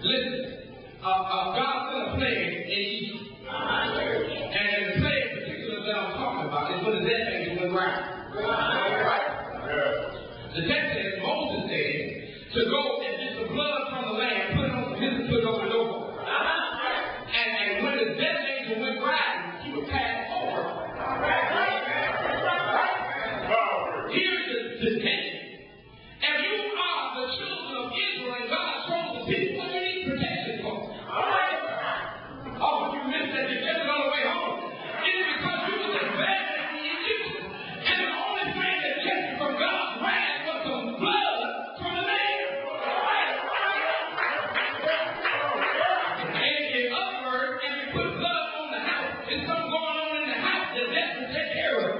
Listen, God sent a plague in Egypt. And the plague in particular that I'm talking about is when the dead angel went round. Right? The text says Moses said to go and get the blood from the lamb, put it on the hyssop, put it over the door. And when the death angel went riding, he would pass over. Here's the tension. If you are the children of Israel and God chose the people, what do you need protection for? Oh, you missed that. You kept it on the way home. It's because you was as bad as the Egyptians. And the only thing that kept you from God's wrath was some blood from the land. And in other words, if you put blood on the house, there's something going on in the house that death will take care of.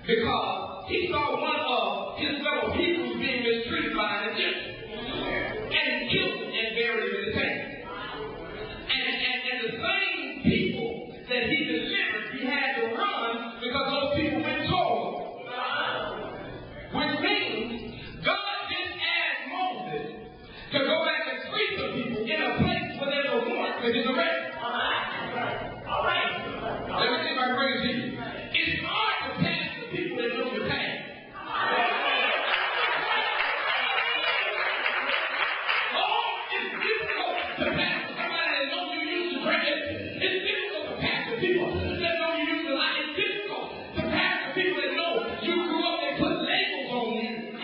Because he saw one of his fellow Hebrews being mistreated by an Egyptian. And he killed him and buried him in the sand. And the same people that he delivered, he had to run because those people went told him. Which means God didn't ask Moses to go back and free some people in a place where there's a warrant for his arrest. All right. Let me see if I can bring it to you. It's hard to pass the people that know your pain. Oh, it's difficult to pass somebody that knows you used to drink it. It's difficult to pass the people that know you used to lie. It's difficult to pass the people that know you grew up and put labels on you.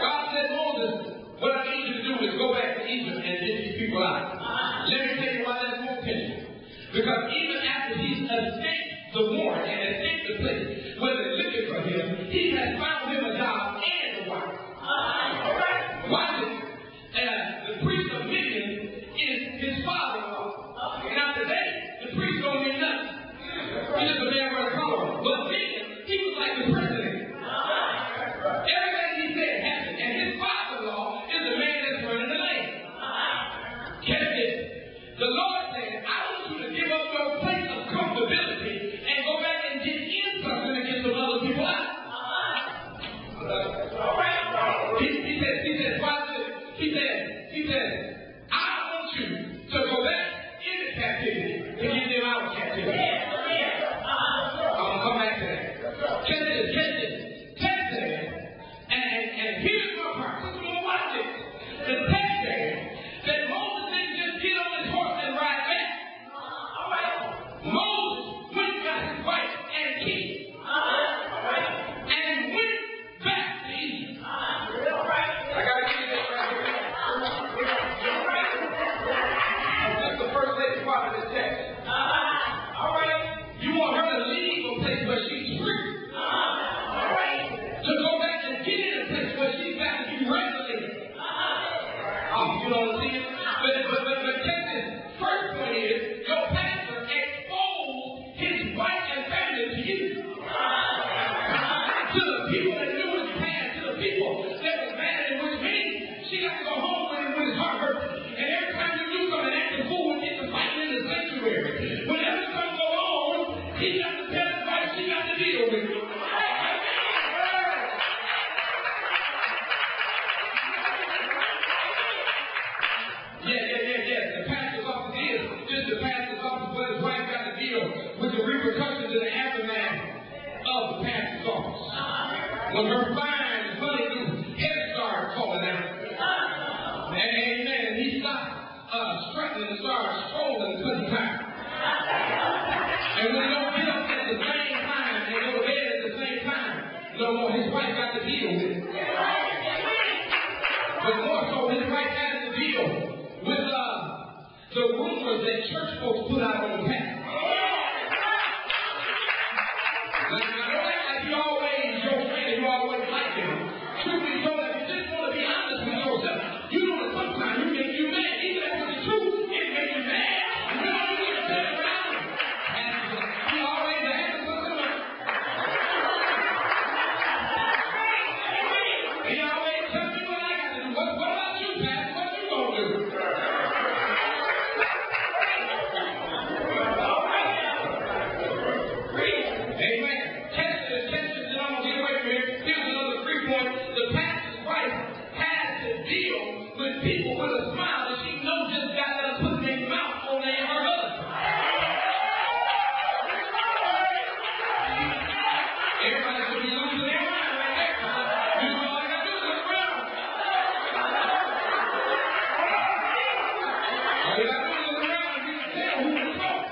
God said, Moses, what I need you to do is go back to Egypt and get these people out. Let me tell you why that's more tension. Because even after he's escaped the warrant and escaped the place where they're looking for him, he has found him a job and a wife. Watch it. The priest of Midian is his father-in-law. Now today, the priest don't mean nothing. He's just a man with a collar. But Midian, he was like the president. Everything he said happened. And his father-in-law is the man that's running the land. Catch this. The Lord said, I want you to give up your place of comfortability and go back and The pastor's office is just the pastor's office, but his wife got to deal with the repercussions and the aftermath of the pastor's office. When her fine, honeydew hair started falling out. And amen, and he stopped strutting and started strolling and couldn't time. And when he don't get up at the same time and go to bed at the same time, no more, his wife got to deal with it. But more so, his wife had to deal with the rumors that church folks put out on the pastor. Now, don't act like you always your friend, you always like him. Truth be told, if you just want to be honest with yourself, you know that sometimes you make you mad. Even if it's the truth, it makes you mad. You know, you need to turn around. And he always has something. He always tells me what I got to do. What about you, Pastor? What you gonna do? Amen. Test it, and I'm going to get away from here. Here's another 3 points. The pastor's wife has to deal with people with a smile that she knows just got them putting their mouth on her husband. Everybody should be losing their mind right there. You know all I got to do is look around. All you got to do is look around and you can tell who to talk.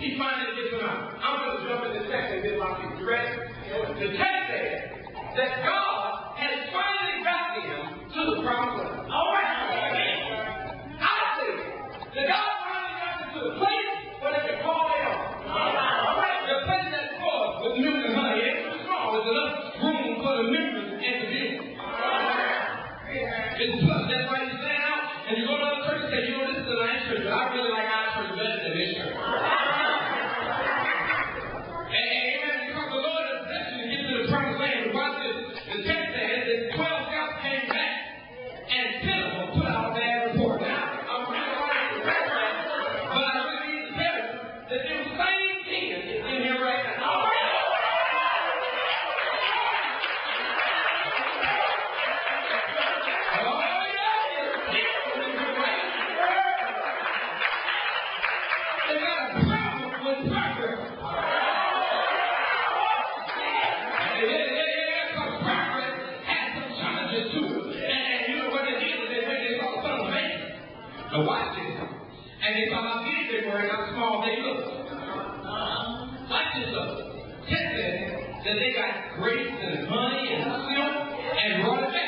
He finally gets them out. I'm going to jump in the text and get my people. You ready? The text says that God has finally got them to the promised land. All right. I say that God finally got them to the place where they can call their own. All right. The place that's full with milk and honey. It's too small. There's enough room for the members and the people. It's plus. That's why you stand out and you go to other church and say, you know, this is a nice church, but I really like our church better than this church. The text says that 12 scouts came back and 10 of them put out a bad report. Now, I'm really right to that, but I really need to tell you that them same 10 is in here right now. All right. They got a problem with progress. Now watch this. And they saw how big they were and how small they looked. Watch this up. Text says that they got grapes and honey and silk and brought it back.